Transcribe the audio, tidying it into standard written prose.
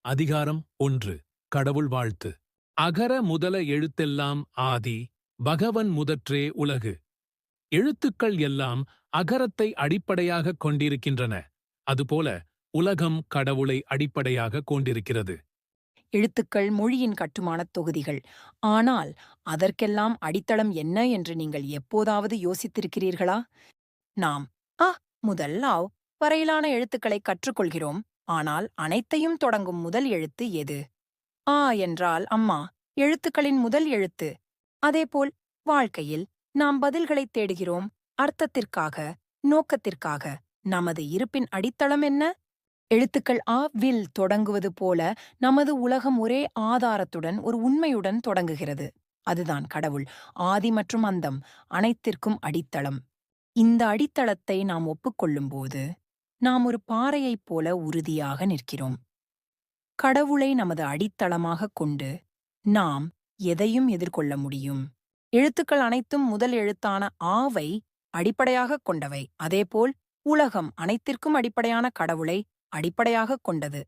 அதிகாரம் 1. கடவுள் வாழ்த்து. அகர முதல எழுத்தெல்லாம் ஆதி பகவன் முதற்றே உலகு. எழுத்துக்கள் எல்லாம் அகரத்தை அடிப்படையாகக் கொண்டிருக்கின்றன. அதுபோல உலகம் கடவுளை அடிப்படையாகக் கொண்டிருக்கிறது. எழுத்துக்கள் மொழியின் கட்டுமானத் தொகுதிகள். ஆனால் அதற்கெல்லாம் அடித்தளம் என்ன என்று நீங்கள் எப்போதாவது யோசித்திருக்கிறீர்களா? நாம் அ முதல் ஆவ் வரையிலான எழுத்துக்களை கற்றுக்கொள்கிறோம். ஆனால் அனைத்தையும் தொடங்கும் முதல் எழுத்து எது? ஆ என்றால் அம்மா, எழுத்துக்களின் முதல் எழுத்து. அதேபோல் வாழ்க்கையில் நாம் பதில்களைத் தேடுகிறோம், அர்த்தத்திற்காக, நோக்கத்திற்காக. நமது இருப்பின் அடித்தளம் என்ன? எழுத்துக்கள் ஆ வில் தொடங்குவது போல நமது உலகம் ஒரே ஆதாரத்துடன், ஒரு உண்மையுடன் தொடங்குகிறது. அதுதான் கடவுள். ஆதி மற்றும் அந்தம், அனைத்திற்கும் அடித்தளம். இந்த அடித்தளத்தை நாம் ஒப்புக்கொள்ளும்போது நாம் ஒரு பாறையைப் போல உறுதியாக நிற்கிறோம். கடவுளை நமது அடித்தளமாகக் கொண்டு நாம் எதையும் எதிர்கொள்ள முடியும். எழுத்துக்கள் அனைத்தும் முதல் எழுத்தான ஆவை அடிப்படையாகக் கொண்டவை. அதேபோல் உலகம் அனைத்திற்கும் அடிப்படையான கடவுளை அடிப்படையாகக் கொண்டது.